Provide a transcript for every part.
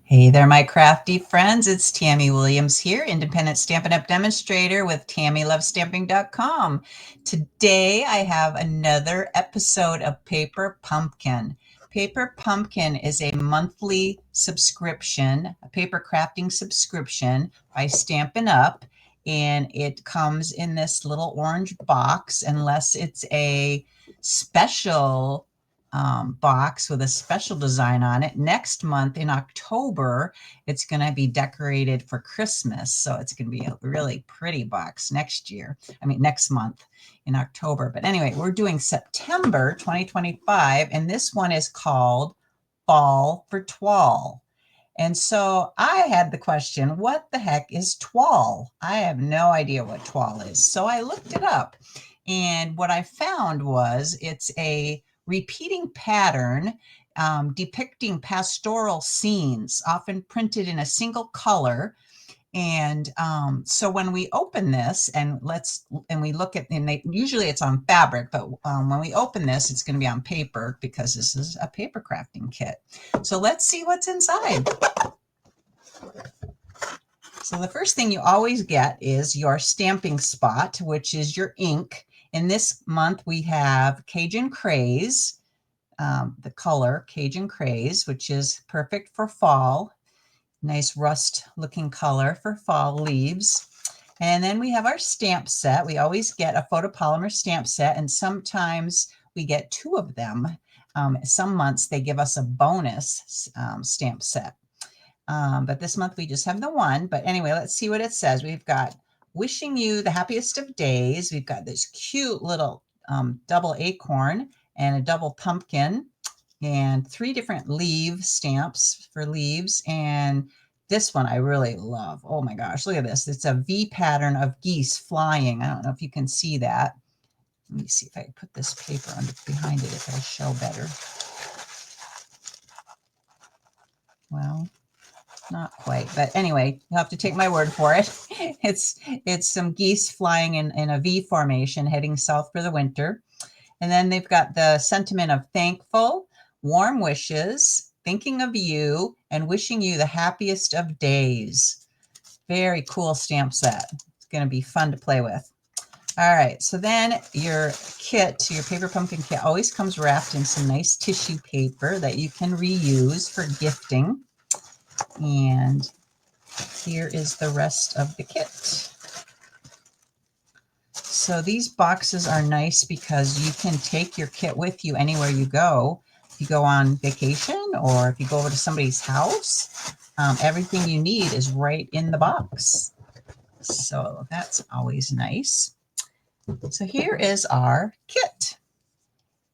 Hey there, my crafty friends. It's Tammy Williams here, independent Stampin' Up! Demonstrator with TammyLovesStamping.com. Today I have another episode of Paper Pumpkin. Paper Pumpkin is a monthly subscription, a paper crafting subscription by Stampin' Up! And it comes in this little orange box unless it's a special box with a special design on it. Next month in October, it's going to be decorated for Christmas. So it's going to be a really pretty box next month in October. But anyway, we're doing September 2025, and this one is called Fall for Toile. And so I had the question, what the heck is toile? I have no idea what toile is. So I looked it up. And what I found was it's a repeating pattern depicting pastoral scenes, often printed in a single color. And so when we open this and we look at, usually it's on fabric, but when we open this, it's going to be on paper because this is a paper crafting kit. So let's see what's inside. So the first thing you always get is your stamping spot, which is your ink. In this month, we have Cajun Craze, the color Cajun Craze, which is perfect for fall. Nice rust looking color for fall leaves. And then we have our stamp set. We always get a photopolymer stamp set, and sometimes we get two of them. Some months they give us a bonus stamp set. But this month we just have the one. But anyway, let's see what it says. We've got wishing you the happiest of days. We've got this cute little double acorn and a double pumpkin and 3 different leaf stamps for leaves. And this one I really love. Oh my gosh, look at this. It's a V pattern of geese flying. I don't know if you can see that. Let me see if I can put this paper behind it if it'll show better. Well, not quite, but anyway, you'll have to take my word for it. It's some geese flying in a V formation heading south for the winter. And then they've got the sentiment of thankful, warm wishes, thinking of you, and wishing you the happiest of days. Very cool stamp set. It's going to be fun to play with. All right, so then your kit, your paper pumpkin kit, always comes wrapped in some nice tissue paper that you can reuse for gifting. And here is the rest of the kit. So these boxes are nice because you can take your kit with you anywhere you go. If you go on vacation or if you go over to somebody's house, everything you need is right in the box. So that's always nice. So here is our kit.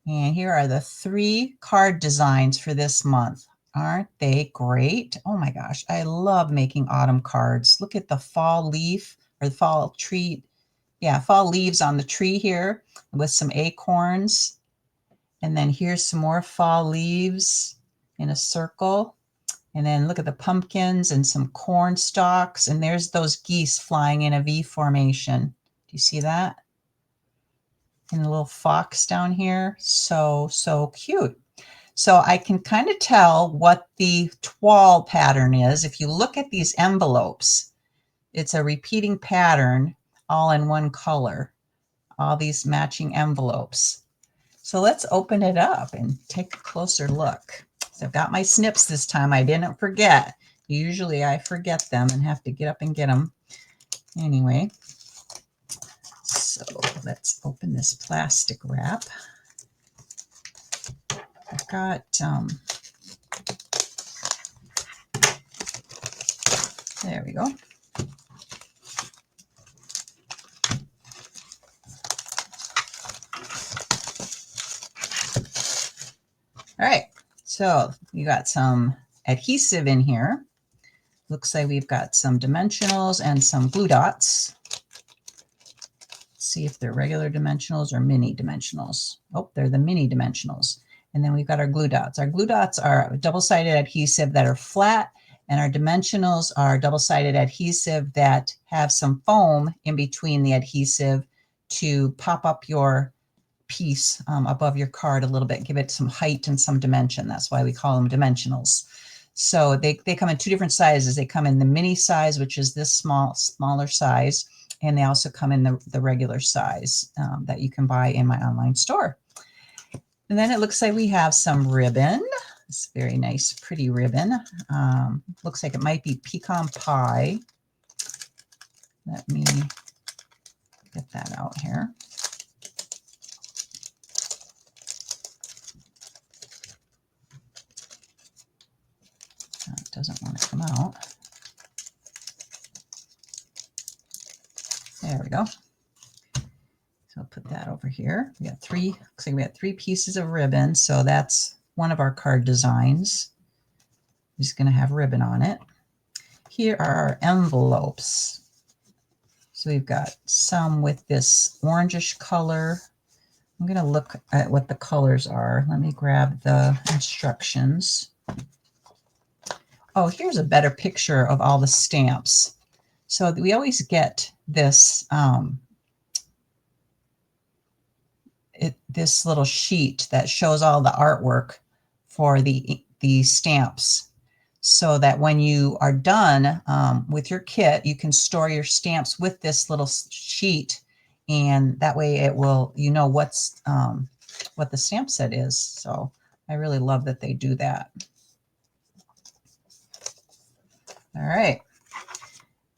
And here are the 3 card designs for this month. Aren't they great? Oh my gosh, I love making autumn cards. Look at the fall leaf or the fall tree. Yeah, fall leaves on the tree here with some acorns. And then here's some more fall leaves in a circle. And then look at the pumpkins and some corn stalks. And there's those geese flying in a V formation. Do you see that? And a little fox down here. So cute. So I can kind of tell what the toile pattern is. If you look at these envelopes, it's a repeating pattern all in one color, all these matching envelopes. So let's open it up and take a closer look. So I've got my snips this time. I didn't forget. Usually I forget them and have to get up and get them. Anyway, so let's open this plastic wrap. I've got there we go. All right, so you got some adhesive in here. Looks like we've got some dimensionals and some glue dots. Let's see if they're regular dimensionals or mini dimensionals. Oh, they're the mini dimensionals. And then we've got our glue dots. Our glue dots are double-sided adhesive that are flat, and our dimensionals are double-sided adhesive that have some foam in between the adhesive to pop up your piece above your card a little bit, give it some height and some dimension. That's why we call them dimensionals. So they come in two different sizes. They come in the mini size, which is this smaller size, and they also come in the regular size that you can buy in my online store. And then it looks like we have some ribbon. It's very nice, pretty ribbon. Looks like it might be pecan pie. Let me get that out here. It doesn't want to come out. There we go. So I'll put that over here. We got three, looks like we got 3 pieces of ribbon. So that's one of our card designs. I'm just going to have ribbon on it. Here are our envelopes. So we've got some with this orangish color. I'm going to look at what the colors are. Let me grab the instructions. Oh, here's a better picture of all the stamps. So we always get this this little sheet that shows all the artwork for the stamps, so that when you are done with your kit, you can store your stamps with this little sheet, and that way it will, you know, what's what the stamp set is. So I really love that they do that. All right.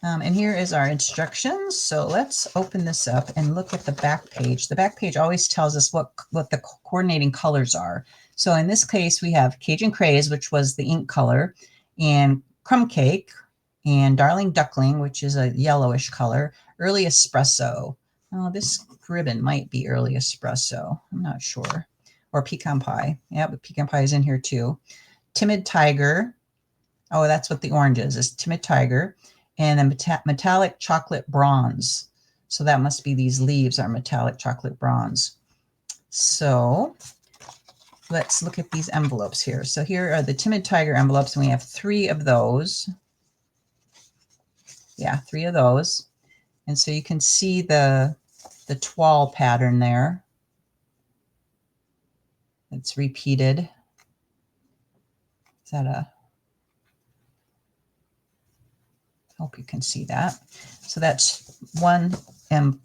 And here is our instructions. So let's open this up and look at the back page. The back page always tells us what the coordinating colors are. So in this case, we have Cajun Craze, which was the ink color, and Crumb Cake, and Darling Duckling, which is a yellowish color, Early Espresso. Oh, this ribbon might be Early Espresso. I'm not sure. Or Pecan Pie. Yeah, but Pecan Pie is in here too. Timid Tiger. Oh, that's what the orange is Timid Tiger. And then metallic chocolate bronze. So that must be these leaves are metallic chocolate bronze. So let's look at these envelopes here. So here are the Timid Tiger envelopes, and we have 3 of those. Yeah, 3 of those. And so you can see the toile pattern there. It's repeated. Is that a... Hope you can see that. So that's one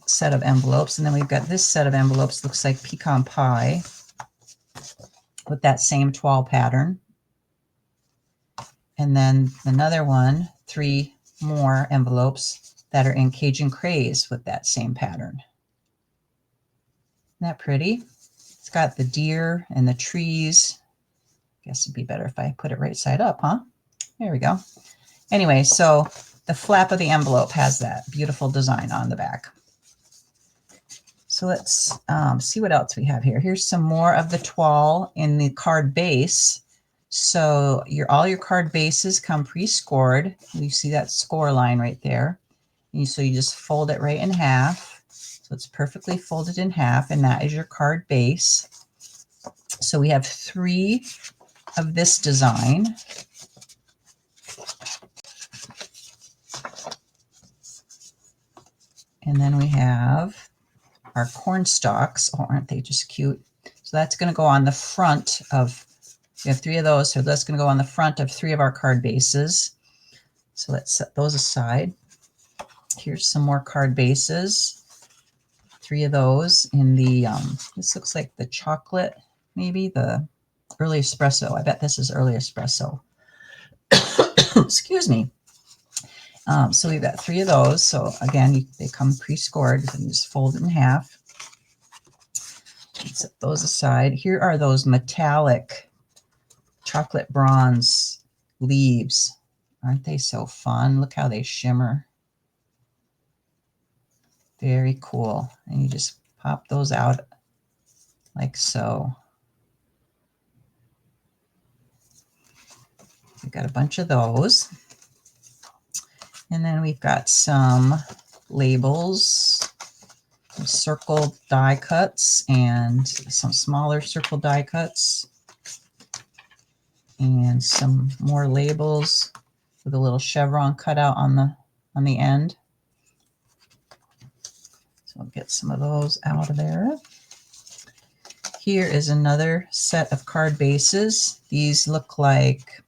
set of envelopes. And then we've got this set of envelopes, looks like pecan pie with that same toile pattern. And then another one, 3 more envelopes that are in Cajun Craze with that same pattern. Isn't that pretty? It's got the deer and the trees. I guess it'd be better if I put it right side up, huh? There we go. Anyway, so the flap of the envelope has that beautiful design on the back. So let's see what else we have here. Here's some more of the toile in the card base. So all your card bases come pre-scored. You see that score line right there. And so you just fold it right in half. So it's perfectly folded in half, and that is your card base. So we have 3 of this design. And then we have our corn stalks. Oh, aren't they just cute? So that's going to go on the front of, we have 3 of those. So that's going to go on the front of 3 of our card bases. So let's set those aside. Here's some more card bases. 3 of those in the, this looks like the chocolate, maybe the Early Espresso. I bet this is Early Espresso. Excuse me. So we've got 3 of those. So again, they come pre-scored. You can just fold it in half. Set those aside. Here are those metallic chocolate bronze leaves. Aren't they so fun? Look how they shimmer. Very cool. And you just pop those out like so. We've got a bunch of those. And then we've got some labels, some circle die cuts, and some smaller circle die cuts, and some more labels with a little chevron cut out on the end. So I'll get some of those out of there. Here is another set of card bases. These look like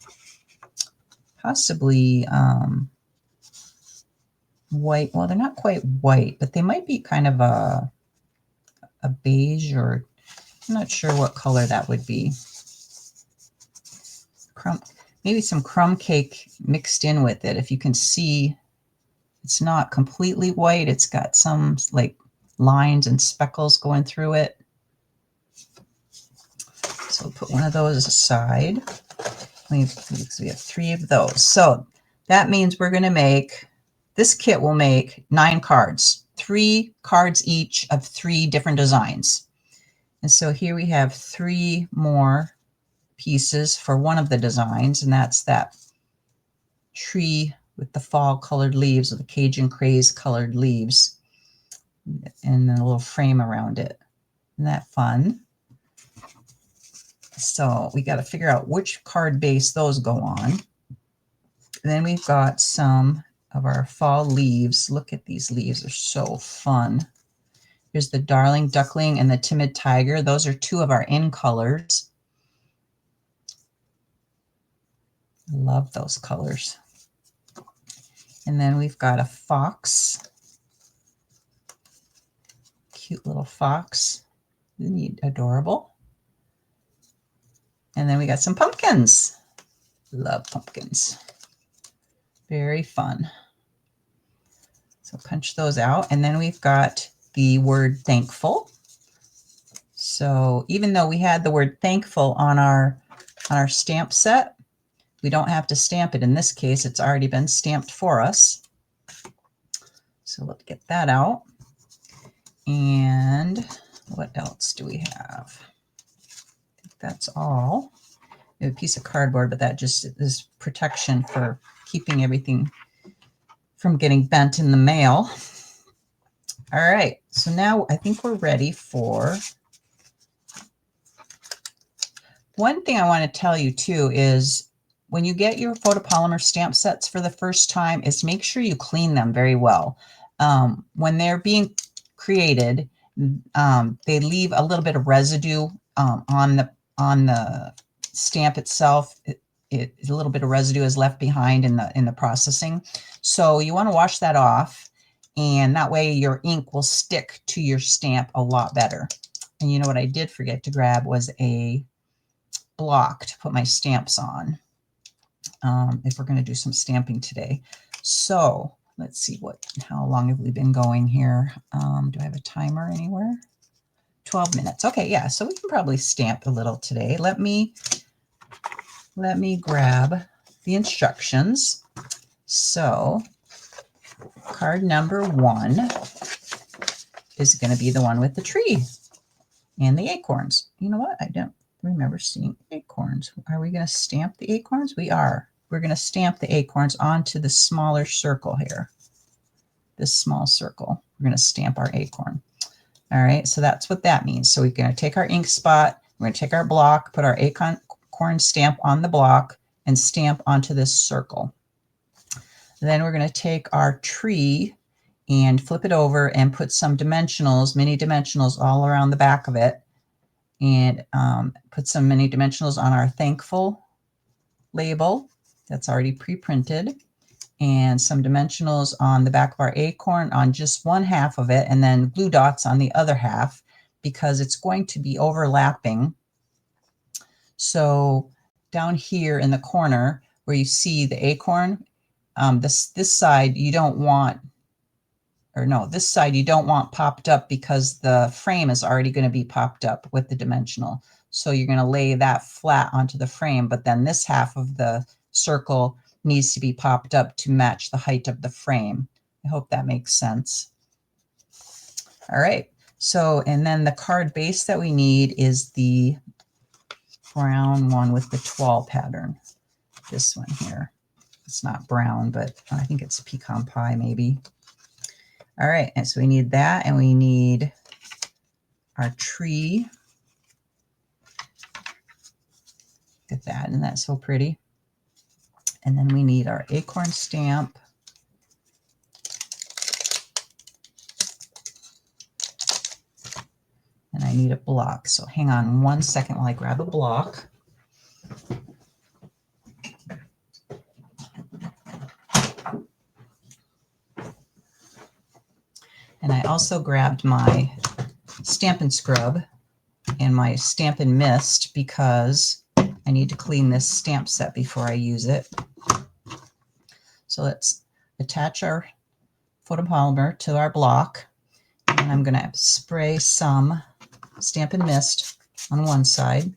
possibly white. Well, they're not quite white, but they might be kind of a beige, or I'm not sure what color that would be. Maybe some crumb cake mixed in with it. If you can see, it's not completely white. It's got some like lines and speckles going through it. So we'll put one of those aside. We have 3 of those. So that means we're going to make, this kit will make 9 cards, 3 cards each of 3 different designs. And so here we have 3 more pieces for one of the designs, and that's that tree with the fall colored leaves, with the Cajun craze colored leaves, and then a little frame around it. Isn't that fun? So we got to figure out which card base those go on. And then we've got some of our fall leaves. Look at these leaves. They're so fun. Here's the Darling Duckling and the Timid Tiger. Those are 2 of our in colors. I love those colors. And then we've got a fox. Cute little fox. Neat, adorable. And then we got some pumpkins. Love pumpkins. Very fun. So punch those out. And then we've got the word thankful. So even though we had the word thankful on our stamp set, we don't have to stamp it. In this case, it's already been stamped for us. So let's get that out. And what else do we have? I think that's all. We have a piece of cardboard, but that just is protection for keeping everything from getting bent in the mail. All right, so now I think we're ready for, one thing I want to tell you too is when you get your photopolymer stamp sets for the first time, is make sure you clean them very well. When they're being created, they leave a little bit of residue on the stamp itself. A little bit of residue is left behind in the processing. So you want to wash that off, and that way your ink will stick to your stamp a lot better. And you know what I did forget to grab was a block to put my stamps on, if we're going to do some stamping today. So let's see how long have we been going here? Do I have a timer anywhere? 12 minutes. Okay, yeah, so we can probably stamp a little today. Let me grab the instructions. So card number 1 is going to be the one with the tree and the acorns. You know what? I don't remember seeing acorns. Are we going to stamp the acorns? We are. We're going to stamp the acorns onto the smaller circle here. This small circle. We're going to stamp our acorn. All right, so that's what that means. So we're going to take our ink spot, we're going to take our block, put our acorn stamp on the block, and stamp onto this circle. Then we're going to take our tree and flip it over and put some dimensionals, mini dimensionals all around the back of it, and put some mini dimensionals on our thankful label that's already pre-printed, and some dimensionals on the back of our acorn on just one half of it, and then blue dots on the other half, because it's going to be overlapping. So down here in the corner where you see the acorn, this side you don't want, or no, this side you don't want popped up, because the frame is already going to be popped up with the dimensional. So you're going to lay that flat onto the frame, but then this half of the circle needs to be popped up to match the height of the frame. I hope that makes sense. All right. So, and then the card base that we need is the brown one with the toile pattern. This one here. It's not brown, but I think it's pecan pie maybe. All right. And so we need that, and we need our tree. Look at that. Isn't that so pretty? And then we need our acorn stamp. And I need a block. So hang on 1 second while I grab a block. And I also grabbed my Stampin' Scrub and my Stampin' Mist because I need to clean this stamp set before I use it. So let's attach our photopolymer to our block, and I'm going to spray some Stampin' Mist on one side,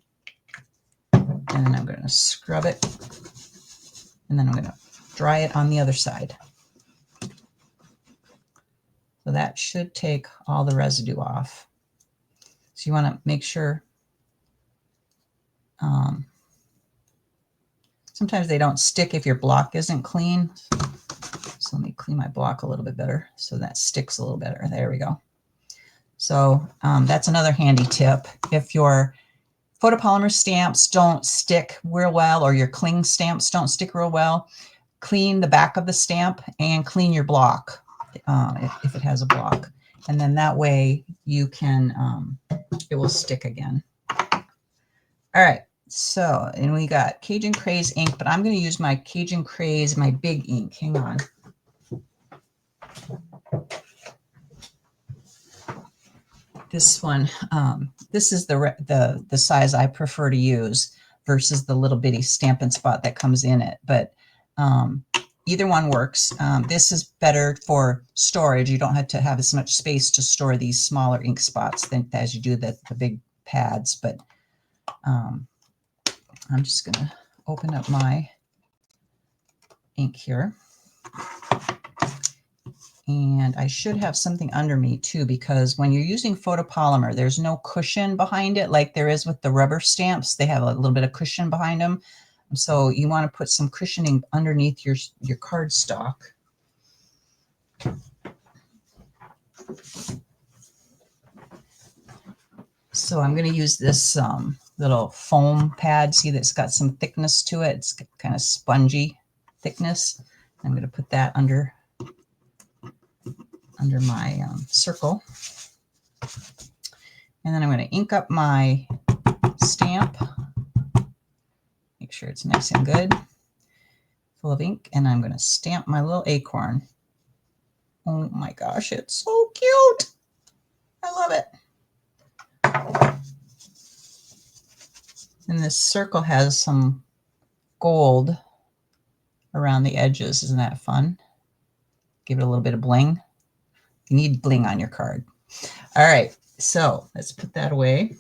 and then I'm going to scrub it, and then I'm going to dry it on the other side. So that should take all the residue off. So you want to make sure, sometimes they don't stick if your block isn't clean. So let me clean my block a little bit better so that sticks a little better. There we go. So that's another handy tip. If your photopolymer stamps don't stick real well, or your cling stamps don't stick real well, clean the back of the stamp and clean your block if it has a block. And then that way you can, it will stick again. All right. So, and we got Cajun Craze ink, but I'm going to use my Cajun Craze, my big ink. Hang on. This one, this is the size I prefer to use versus the little bitty Stampin' Spot that comes in it. But either one works. This is better for storage. You don't have to have as much space to store these smaller ink spots than as you do the big pads. But I'm just going to open up my ink here. And I should have something under me too, because when you're using photopolymer, there's no cushion behind it like there is with the rubber stamps. They have a little bit of cushion behind them. So you want to put some cushioning underneath your cardstock. So I'm going to use this little foam pad. See, that's got some thickness to it. It's kind of spongy thickness. I'm going to put that under my circle. And then I'm going to ink up my stamp. Make sure it's nice and good, full of ink. And I'm going to stamp my little acorn. Oh my gosh, it's so cute. I love it. And this circle has some gold around the edges. Isn't that fun? Give it a little bit of bling. You need bling on your card. All right, so let's put that away.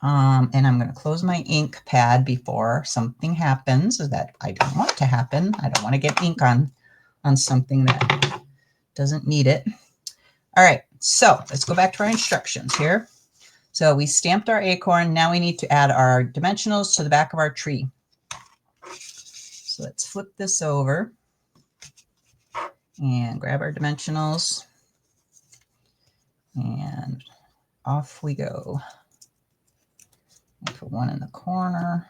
And I'm going to close my ink pad before something happens that I don't want to happen. I don't want to get ink on something that doesn't need it. All right, so let's go back to our instructions here. So we stamped our acorn. Now we need to add our dimensionals to the back of our tree. So let's flip this over and grab our dimensionals. And off we go. Put one in the corner,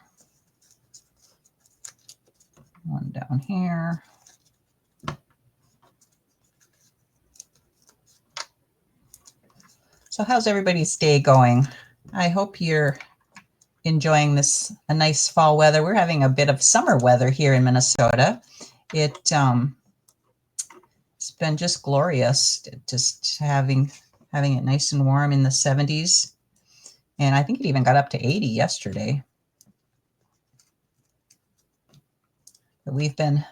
one down here. So how's everybody's day going? I hope you're enjoying this a nice fall weather. We're having a bit of summer weather here in Minnesota. It's been just glorious, just having it nice and warm in the 70s. And I think it even got up to 80 yesterday. But we've been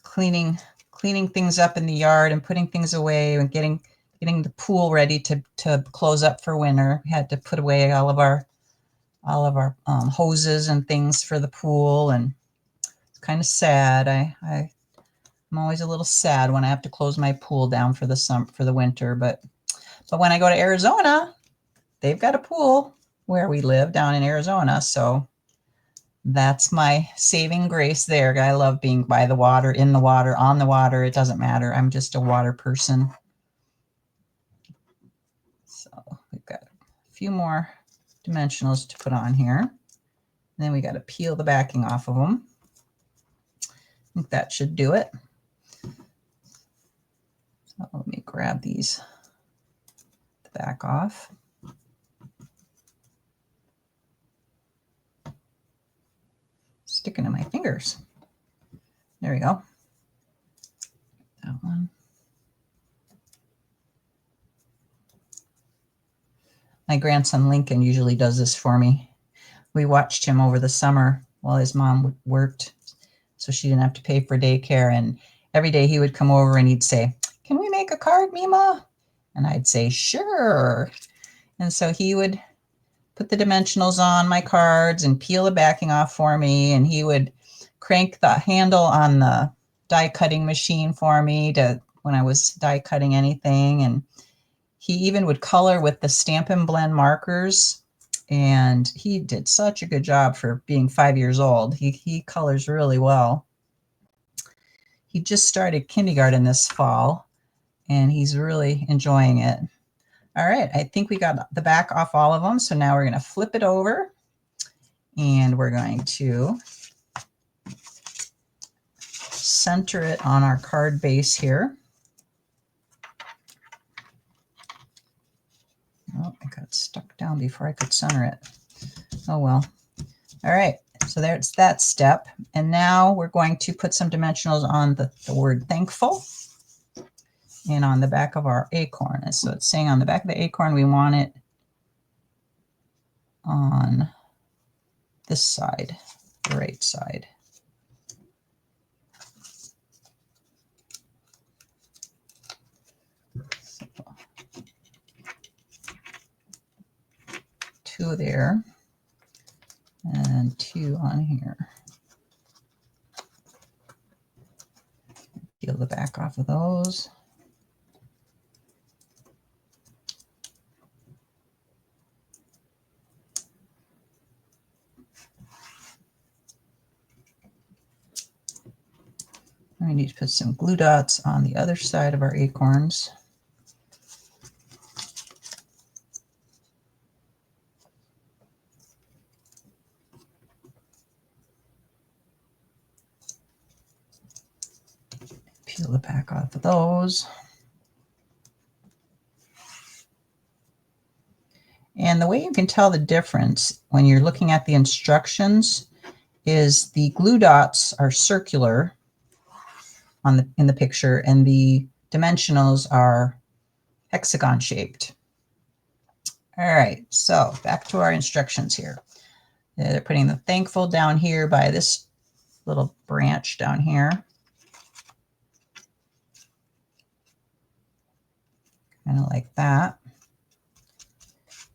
cleaning things up in the yard and putting things away and getting the pool ready to close up for winter. We had to put away all of our hoses and things for the pool, and it's kind of sad. I'm always a little sad when I have to close my pool down for the winter, but when I go to Arizona, they've got a pool where we live down in Arizona, so that's my saving grace there. I love being by the water, in the water, on the water. It doesn't matter. I'm just a water person. So we've got a few more dimensionals to put on here. And then we got to peel the backing off of them. I think that should do it. So let me grab the back off. Sticking to my fingers. There we go. That one. My grandson Lincoln usually does this for me. We watched him over the summer while his mom worked, so she didn't have to pay for daycare. And every day he would come over and he'd say, "Can we make a card, Mima?" And I'd say, "Sure." And so he would put the dimensionals on my cards and peel the backing off for me. And he would crank the handle on the die cutting machine for me to when I was die cutting anything. And he even would color with the Stampin' Blend markers. And he did such a good job for being 5 years old. He colors really well. He just started kindergarten this fall, and he's really enjoying it. All right, I think we got the back off all of them. So now we're going to flip it over, and we're going to center it on our card base here. Oh, I got stuck down before I could center it. Oh well. All right, so there's that step. And now we're going to put some dimensionals on the word thankful and on the back of our acorn. And so it's saying on the back of the acorn, we want it on this side, the right side. So, 2 there and 2 on here. Peel the back off of those. We need to put some glue dots on the other side of our acorns. Peel the back off of those. And the way you can tell the difference when you're looking at the instructions is the glue dots are circular on in the picture, and the dimensionals are hexagon shaped. All right, so back to our instructions here. They're putting the thankful down here by this little branch down here. Kind of like that.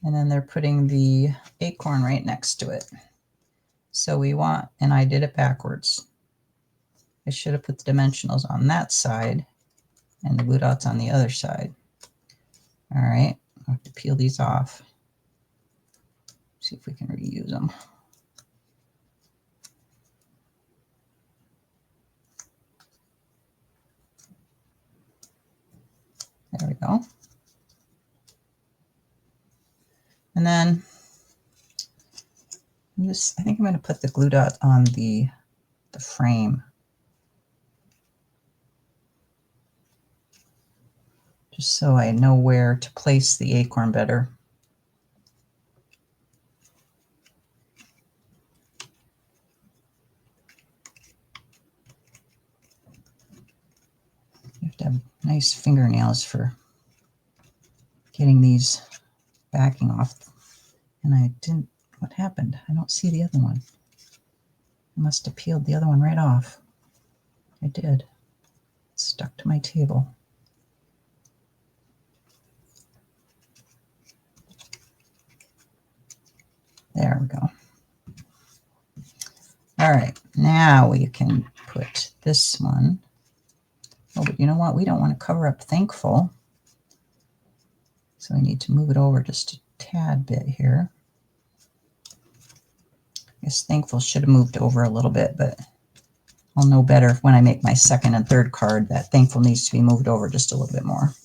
And then they're putting the acorn right next to it. So we want, and I did it backwards. I should have put the dimensionals on that side and the glue dots on the other side. All right, I have to peel these off. See if we can reuse them. There we go. And then I think I'm going to put the glue dot on the frame. Just so I know where to place the acorn better. You have to have nice fingernails for getting these backing off. And I didn't, what happened? I don't see the other one. I must have peeled the other one right off. I did. It's stuck to my table. There we go. All right, now we can put this one. Oh, but you know what? We don't want to cover up thankful. So we need to move it over just a tad bit here. I guess thankful should have moved over a little bit, but I'll know better when I make my second and third card that thankful needs to be moved over just a little bit more.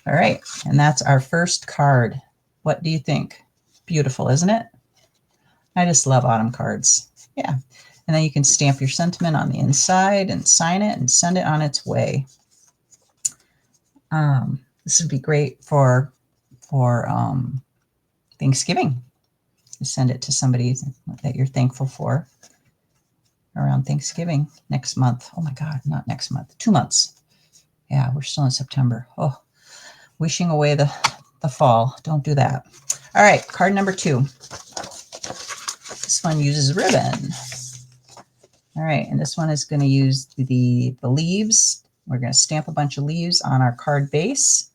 All right, and that's our first card. What do you think? Beautiful, isn't it? I just love autumn cards. Yeah. And then you can stamp your sentiment on the inside and sign it and send it on its way. This would be great for Thanksgiving. You send it to somebody that you're thankful for around Thanksgiving next month. Oh my God, not next month, 2 months. Yeah, we're still in September. Oh, wishing away the the fall. Don't do that. All right, card number 2. This one uses ribbon. All right, and this one is going to use the leaves. We're going to stamp a bunch of leaves on our card base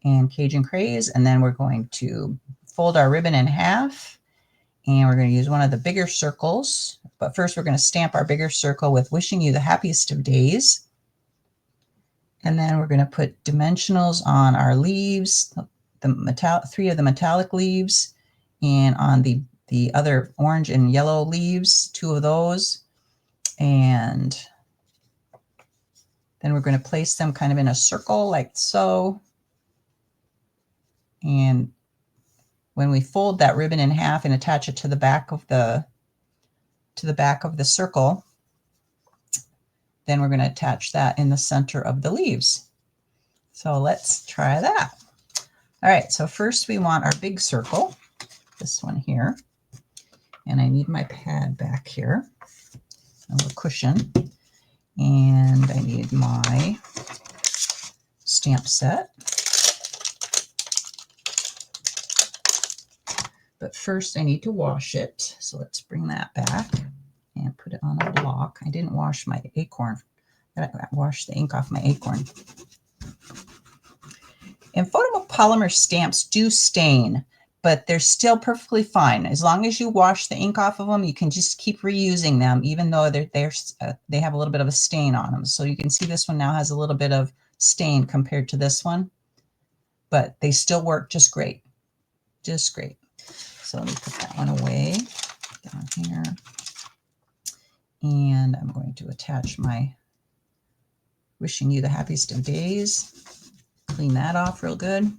and Cajun Craze, and then we're going to fold our ribbon in half, and we're going to use one of the bigger circles. But first, we're going to stamp our bigger circle with wishing you the happiest of days. And then we're going to put dimensionals on our leaves, the 3 of the metallic leaves, and on the other orange and yellow leaves, 2 of those. And then we're going to place them kind of in a circle like so. And when we fold that ribbon in half and attach it to the back of the circle, then we're going to attach that in the center of the leaves. So let's try that. All right, so first we want our big circle, this one here. And I need my pad back here, a little cushion. And I need my stamp set. But first I need to wash it. So let's bring that back and put it on a block. I didn't wash my acorn. I washed the ink off my acorn. And photopolymer stamps do stain, but they're still perfectly fine. As long as you wash the ink off of them, you can just keep reusing them, even though they have a little bit of a stain on them. So you can see this one now has a little bit of stain compared to this one, but they still work just great. Just great. So let me put that one away down here. And I'm going to attach my wishing you the happiest of days. Clean that off real good.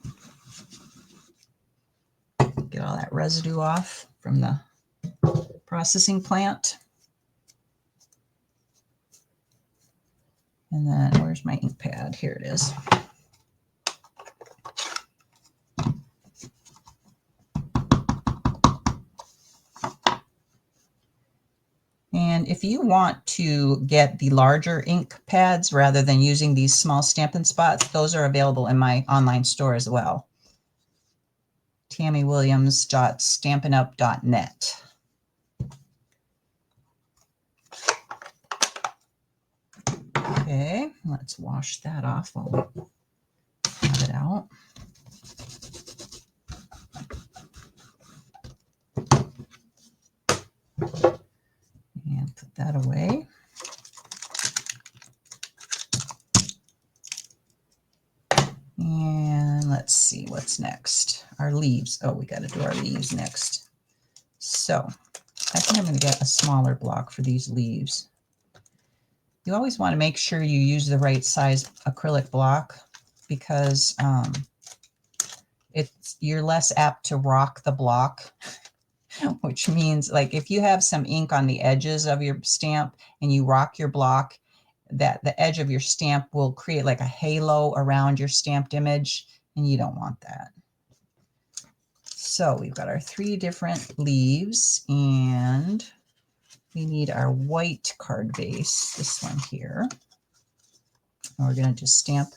Get all that residue off from the processing plant. And then where's my ink pad? Here it is. And if you want to get the larger ink pads rather than using these small Stampin' Spots, those are available in my online store as well. TammyWilliams.stampinup.net. Okay, let's wash that off while we have it out. And put that away. And let's see what's next. Our leaves. Oh, we got to do our leaves next. So I think I'm going to get a smaller block for these leaves. You always want to make sure you use the right size acrylic block because you're less apt to rock the block. Which means, like, if you have some ink on the edges of your stamp and you rock your block, that the edge of your stamp will create like a halo around your stamped image, and you don't want that. So we've got our 3 different leaves, and we need our white card base, this one here. And we're going to just stamp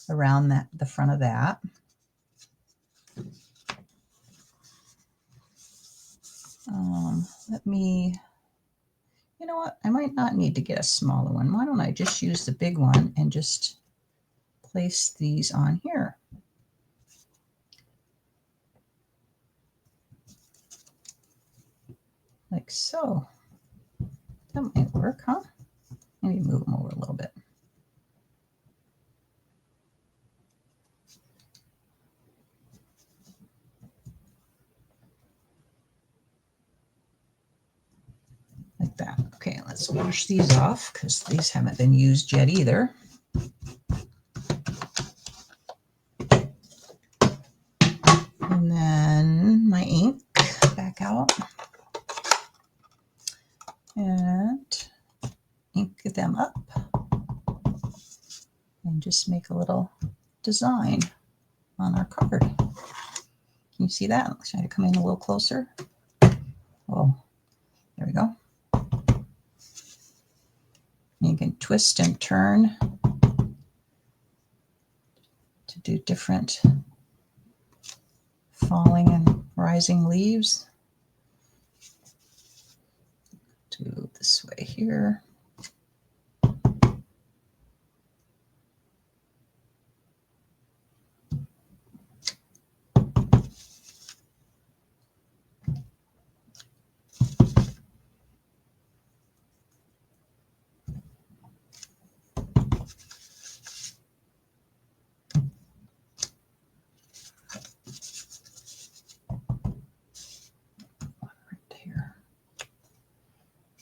around the front of that. You know what? I might not need to get a smaller one. Why don't I just use the big one and just place these on here? Like so. That might work, huh? Maybe move them over a little bit. Like that. Okay, let's wash these off because these haven't been used yet either. And then my ink back out. And ink them up. And just make a little design on our card. Can you see that? Try to come in a little closer. Oh, there we go. You can twist and turn to do different rising leaves. Do this way here.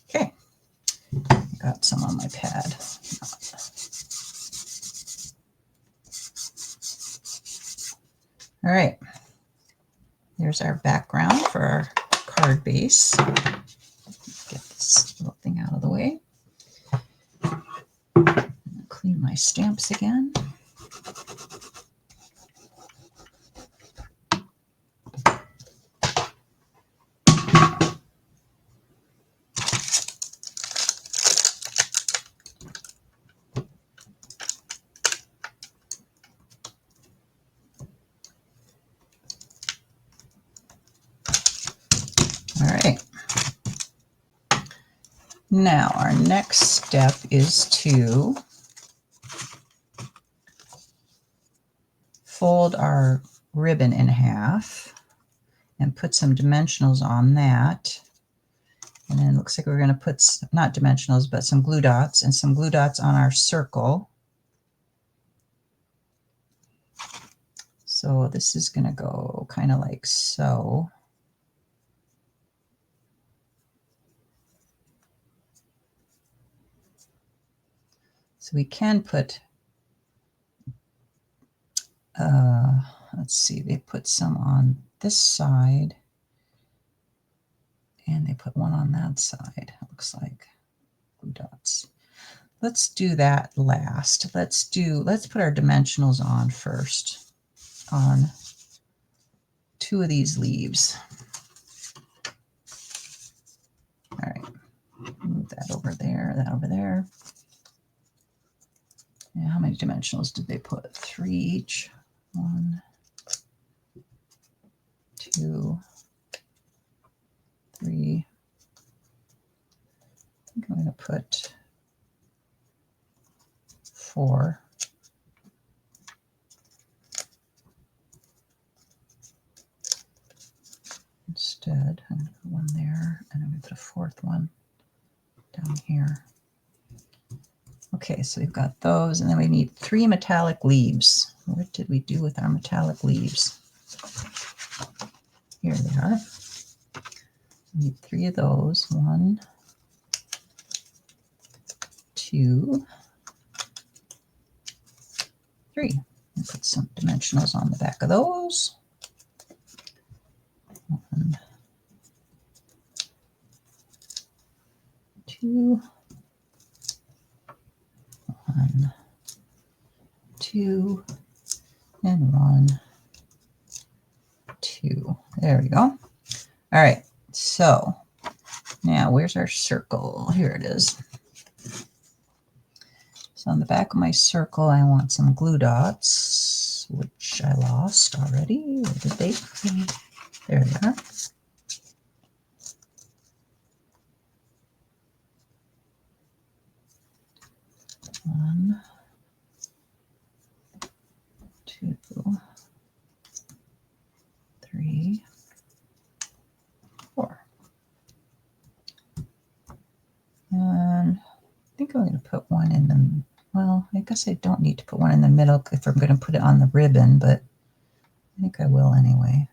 Okay, got some on my pad. All right, there's our background for our card base. Get this little thing out of the way. Clean my stamps again. All right. Now our next step is to fold our ribbon in half and put some dimensionals on that. And then it looks like we're going to put, not dimensionals, but some glue dots and some glue dots on our circle. So this is going to go kind of like so. So we can put, let's see, they put some on this side and they put one on that side, it looks like, glue dots. Let's do that last. Let's put our dimensionals on first on 2 of these leaves. All right, move that over there, that over there. And how many dimensionals did they put? 3 each. 1, 2, 3. I think I'm going to put 4. Instead, I'm going to put one there, and I'm going to put a 4th one down here. Okay, so we've got those, and then we need 3 metallic leaves. What did we do with our metallic leaves? Here they are. We need 3 of those. 1, 2, 3. And put some dimensionals on the back of those. 1, 2, 1, 2, and 1, 2. There we go. All right, so now where's our circle? Here it is. So on the back of my circle, I want some glue dots, which I lost already. Where did they? There they are. One, 2, 3, 4. And I think I'm going to put one in the, well, I guess I don't need to put one in the middle if I'm going to put it on the ribbon, but I think I will anyway.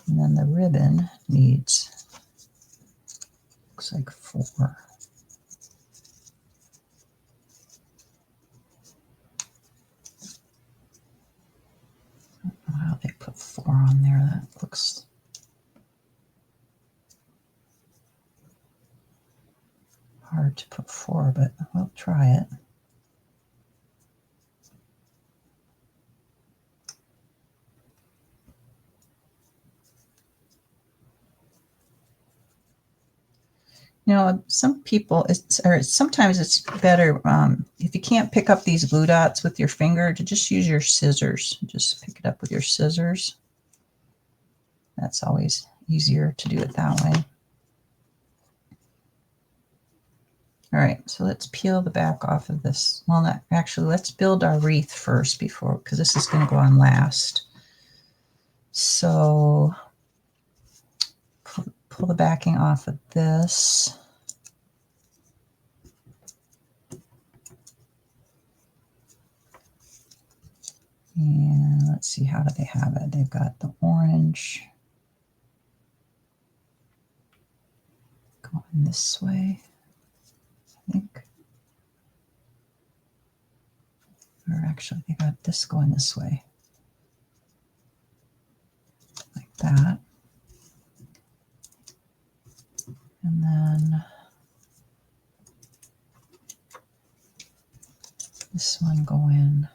And then the ribbon needs, looks like 4. Wow, they put 4 on there. That looks hard to put 4, but we'll try it. You know, some people, or sometimes it's better if you can't pick up these glue dots with your finger, to just use your scissors. Just pick it up with your scissors. That's always easier to do it that way. All right, so let's peel the back off of this. Well, not actually, let's build our wreath first because this is going to go on last. So pull the backing off of this. And let's see, how do they have it? They've got the orange going this way, I think. Or actually, they got this going this way. Like that. And then this one go in.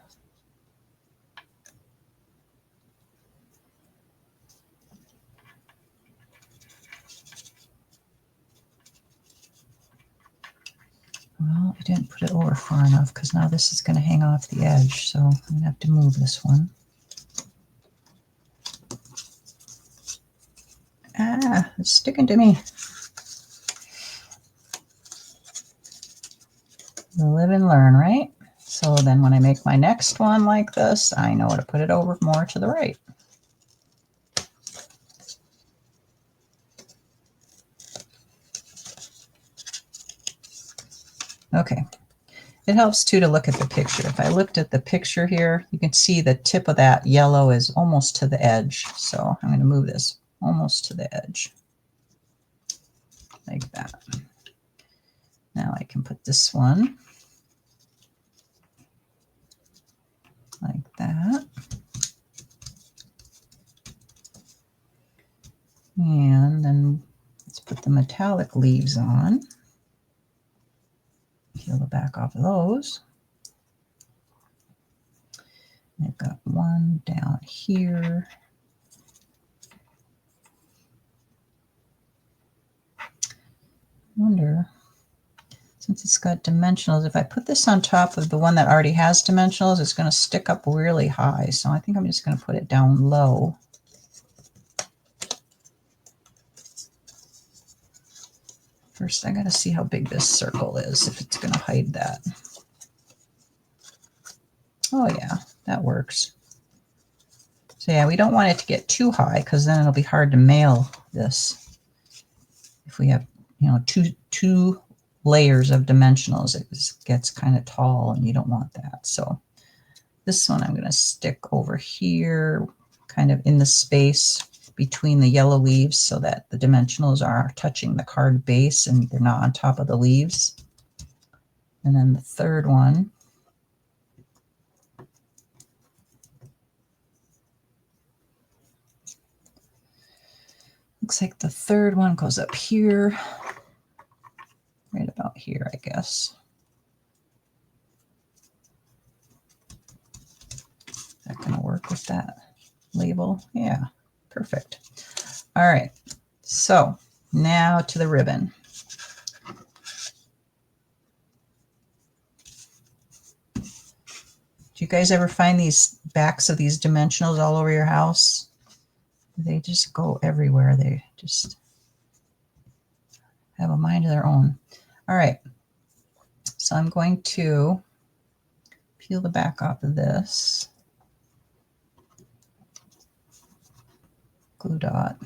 Well, I didn't put it over far enough because now this is going to hang off the edge, so I'm going to have to move this one. Ah, it's sticking to me. Live and learn, right? So then when I make my next one like this, I know to put it over more to the right. Okay. It helps too to look at the picture. If I looked at the picture here, you can see the tip of that yellow is almost to the edge. So I'm going to move this almost to the edge. Like that. Now I can put this one like that. And then let's put the metallic leaves on. Peel the back off of those. I've got one down here. I wonder, since it's got dimensionals, if I put this on top of the one that already has dimensionals, it's going to stick up really high. So I think I'm just going to put it down low. First, I got to see how big this circle is, if it's going to hide that. Oh yeah, that works. So yeah, we don't want it to get too high because then it'll be hard to mail this. If we have, you know, two layers of dimensionals, it gets kind of tall and you don't want that. So this one I'm going to stick over here, kind of in the space between the yellow leaves so that the dimensionals are touching the card base and they're not on top of the leaves. And then the third one, looks like the third one goes up here, right about here, I guess. Is that going to work with that label? Yeah, perfect. All right, so now to the ribbon. Do you guys ever find these backs of these dimensionals all over your house? They just go everywhere. They just have a mind of their own. All right, so I'm going to peel the back off of this. Glue dot.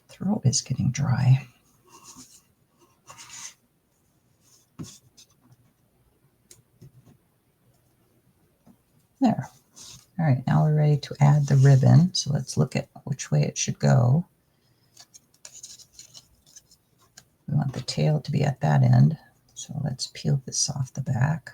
Throat is getting dry. There. All right, now we're ready to add the ribbon. So let's look at which way it should go. We want the tail to be at that end. So let's peel this off the back.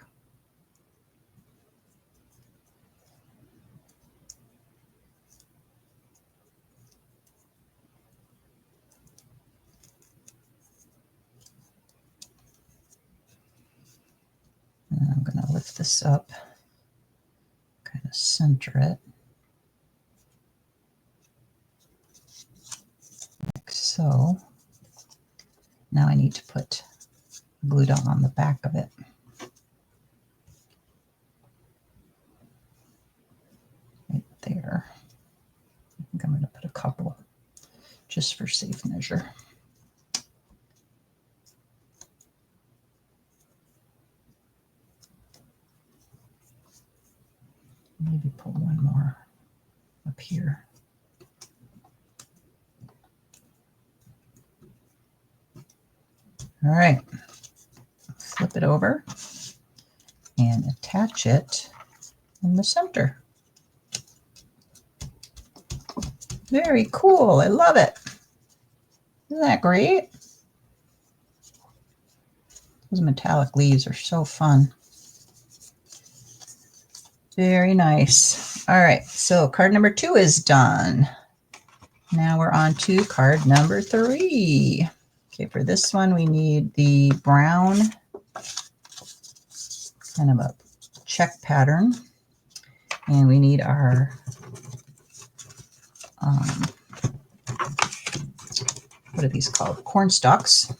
lift this up, kind of center it. Like so. Now I need to put glue down on the back of it. Right there. I think I'm going to put a couple just for safe measure. Maybe put one more up here. All right, flip it over and attach it in the center. Very cool. I love it. Isn't that great? Those metallic leaves are so fun. Very nice. All right, so card number 2 is done. Now we're on to card number 3. Okay, for this one, we need the brown, kind of a check pattern. And we need our, what are these called? Corn stalks.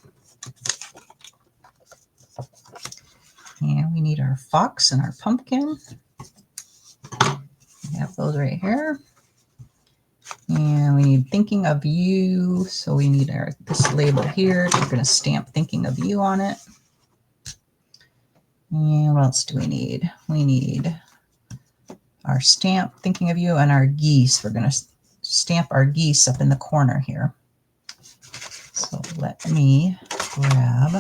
And we need our fox and our pumpkin. We have those right here. And we need thinking of you. So we need this label here. We're going to stamp thinking of you on it. And what else do we need? We need our stamp thinking of you and our geese. We're going to stamp our geese up in the corner here. So let me grab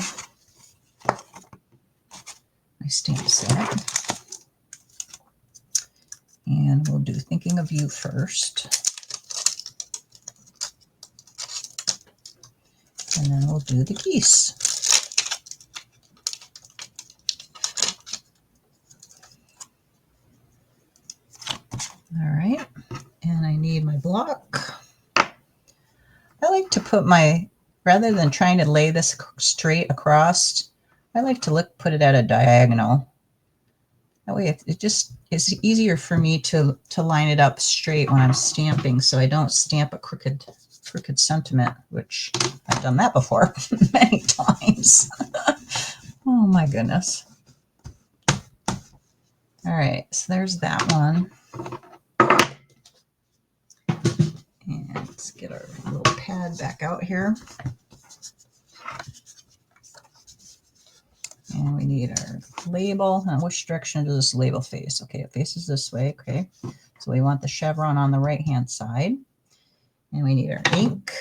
my stamp set. And we'll do thinking of you first. And then we'll do the geese. All right, and I need my block. I like to put my, rather than trying to lay this straight across, I like to put it at a diagonal. That way it just is easier for me to line it up straight when I'm stamping, so I don't stamp a crooked sentiment, which I've done that before many times. Oh my goodness. All right, so there's that one. And let's get our little pad back out here. And we need our label. And which direction does this label face? Okay, it faces this way. Okay, so we want the chevron on the right-hand side. And we need our ink.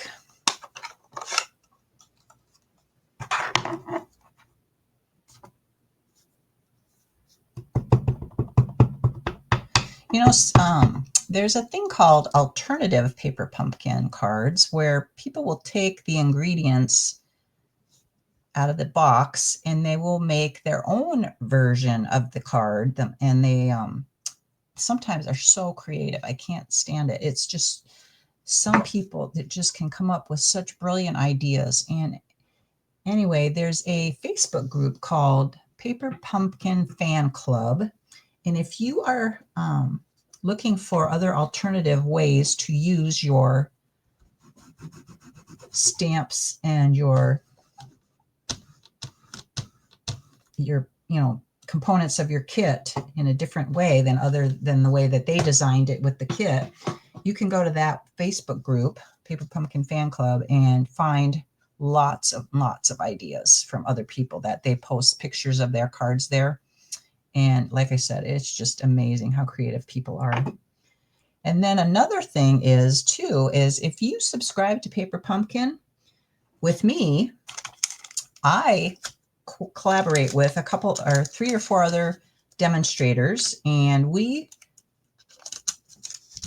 You know, there's a thing called alternative paper pumpkin cards where people will take the ingredients out of the box and they will make their own version of the card. And they sometimes are so creative. I can't stand it. It's just some people that just can come up with such brilliant ideas. And anyway, there's a Facebook group called Paper Pumpkin Fan Club. And if you are looking for other alternative ways to use your stamps and your components of your kit in a different way than the way that they designed it with the kit, you can go to that Facebook group, Paper Pumpkin Fan Club, and find lots of ideas from other people that they post pictures of their cards there. And like I said, it's just amazing how creative people are. And then another thing is if you subscribe to Paper Pumpkin with me, I collaborate with a couple or 3 or 4 other demonstrators, and we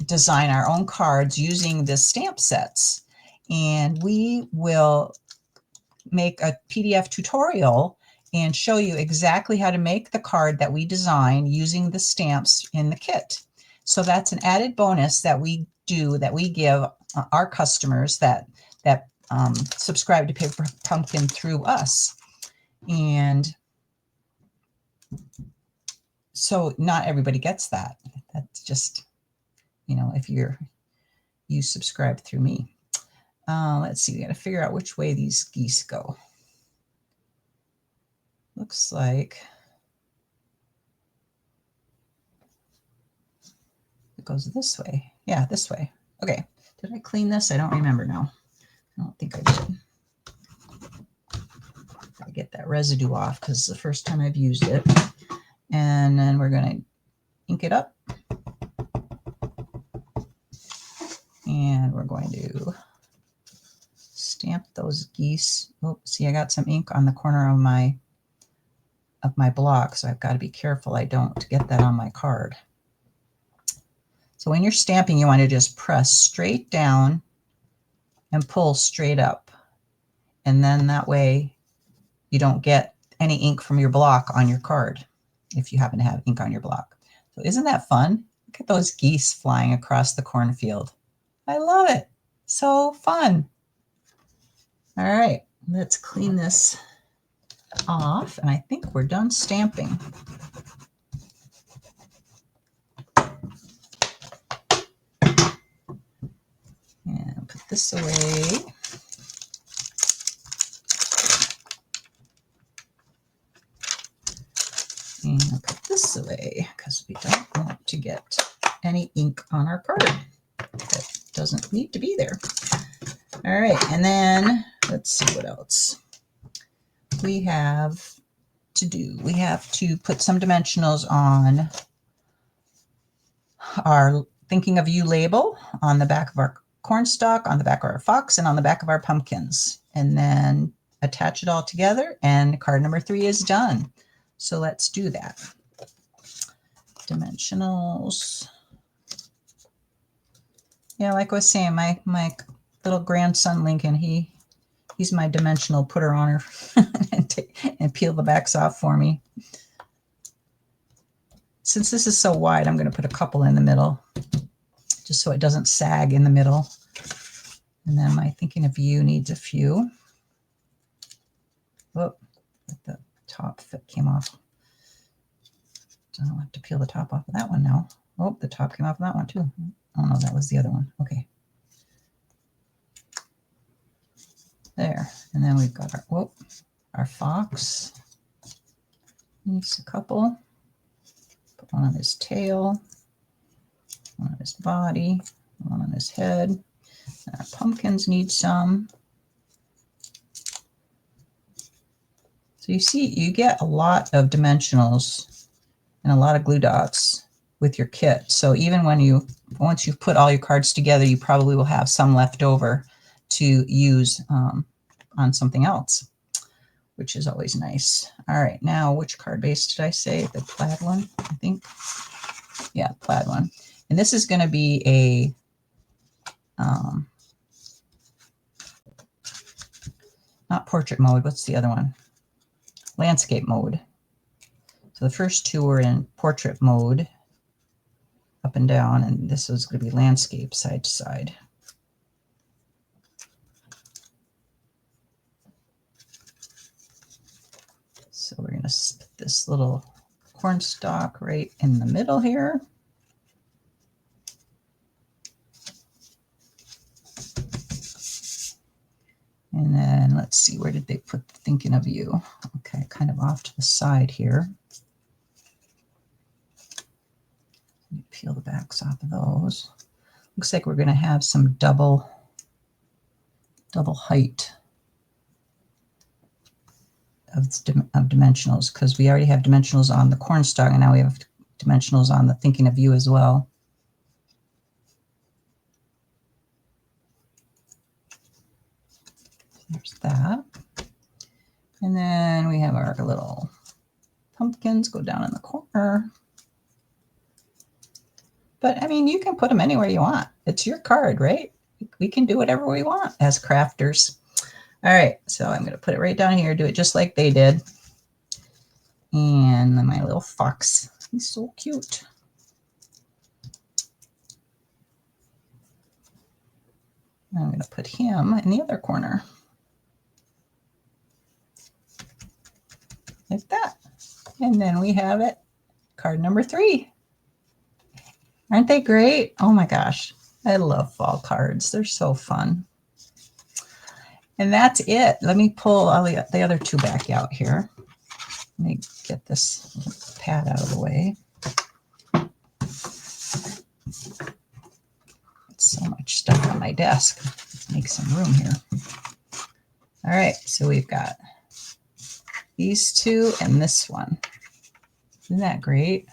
design our own cards using the stamp sets. And we will make a PDF tutorial and show you exactly how to make the card that we design using the stamps in the kit. So that's an added bonus that we give our customers that subscribe to Paper Pumpkin through us. And So not everybody gets that. That's just, you know, if you subscribe through me. Let's see, we got to figure out which way these geese go. Looks like it goes this way. Yeah, this way. Okay. Did I clean this? I don't remember now. I don't think I did. Gotta get that residue off because it's the first time I've used it. And then we're going to ink it up. And we're going to stamp those geese. Oh, see, I got some ink on the corner of my block, so I've got to be careful I don't get that on my card. So when you're stamping, you want to just press straight down and pull straight up. And then that way you don't get any ink from your block on your card if you happen to have ink on your block. So isn't that fun? Look at those geese flying across the cornfield. I love it. So fun. All right, let's clean this off, and I think we're done stamping. And put this away. And I'll put this away because we don't want to get any ink on our card that doesn't need to be there. All right, and then let's see what else we have to do. We have to put some dimensionals on our Thinking of You label, on the back of our cornstalk, on the back of our fox, and on the back of our pumpkins, and then attach it all together, and card number 3 is done. So let's do that. Dimensionals. Yeah, like I was saying, my little grandson Lincoln, he's my dimensional putter on and peel the backs off for me. Since this is so wide, I'm going to put a couple in the middle, just so it doesn't sag in the middle. And then my Thinking of You needs a few. Oh, the top came off. I don't have to peel the top off of that one now. Oh, the top came off of that one too. Oh no, that was the other one. Okay. There. And then we've got our fox. Needs a couple. Put one on his tail, one on his body, one on his head. And our pumpkins need some. So you see, you get a lot of dimensionals and a lot of glue dots with your kit. So even once you've put all your cards together, you probably will have some left over to use on something else, which is always nice. All right, now which card base did I say? The plaid one, I think. Yeah, plaid one. And this is going to be a not portrait mode. What's the other one? Landscape mode. So the first two were in portrait mode, up and down, and this is going to be landscape side to side. So we're going to put this little cornstalk right in the middle here. And then let's see, where did they put the Thinking of You? Okay, kind of off to the side here. Peel the backs off of those. Looks like we're going to have some double height of dimensionals, because we already have dimensionals on the cornstalk, and now we have dimensionals on the Thinking of You as well. There's that. And then we have our little pumpkins go down in the corner. But I mean, you can put them anywhere you want. It's your card, right? We can do whatever we want as crafters. All right, so I'm going to put it right down here, do it just like they did. And then my little fox, he's so cute. I'm going to put him in the other corner. Like that. And then we have it Card number 3. Aren't they great? Oh my gosh. I love fall cards. They're so fun. And that's it. Let me pull all the other 2 back out here. Let me get this pad out of the way. So much stuff on my desk. Let's make some room here. All right, so we've got these 2 and this one. Isn't that great?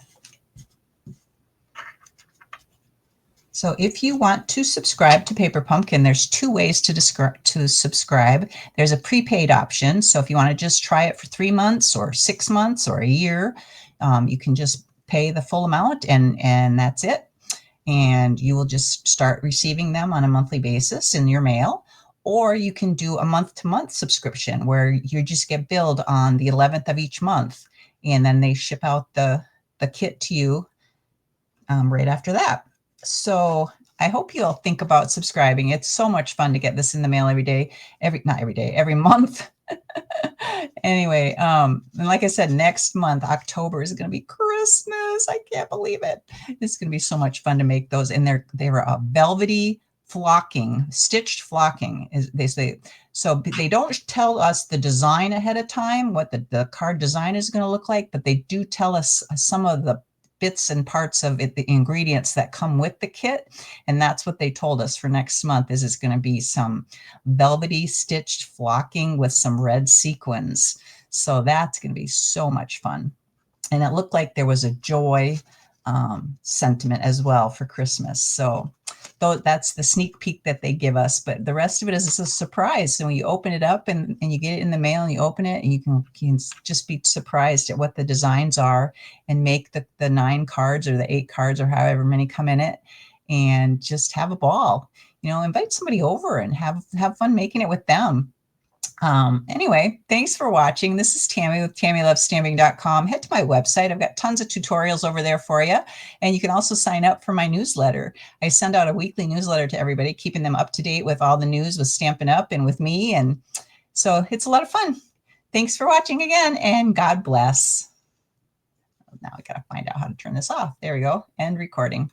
So if you want to subscribe to Paper Pumpkin, there's 2 ways to subscribe. There's a prepaid option. So if you want to just try it for 3 months or 6 months or a year, you can just pay the full amount and that's it. And you will just start receiving them on a monthly basis in your mail. Or you can do a month-to-month subscription where you just get billed on the 11th of each month. And then they ship out the kit to you right after that. So I hope you'll think about subscribing. It's so much fun to get this in the mail every day, not every day, every month. Anyway, and like I said, next month, October, is going to be Christmas. I can't believe it. It's going to be so much fun to make those. And they're a velvety flocking, stitched flocking, as they say. So they don't tell us the design ahead of time, what the card design is going to look like, but they do tell us some of the bits and parts of it, the ingredients that come with the kit. And that's what they told us for next month is it's going to be some velvety stitched flocking with some red sequins. So that's going to be so much fun. And it looked like there was a joy sentiment as well for Christmas. So that's the sneak peek that they give us, but the rest of it is a surprise. So when you open it up and you get it in the mail and you open it and you can just be surprised at what the designs are and make the 9 cards or the 8 cards or however many come in it and just have a ball. Invite somebody over and have fun making it with them. Anyway, thanks for watching. This is Tammy with TammyLovesStamping.com. Head to my website. I've got tons of tutorials over there for you. And you can also sign up for my newsletter. I send out a weekly newsletter to everybody, keeping them up to date with all the news with Stampin' Up! And with me. And so it's a lot of fun. Thanks for watching again, and God bless. Now I got to find out how to turn this off. There we go. End recording.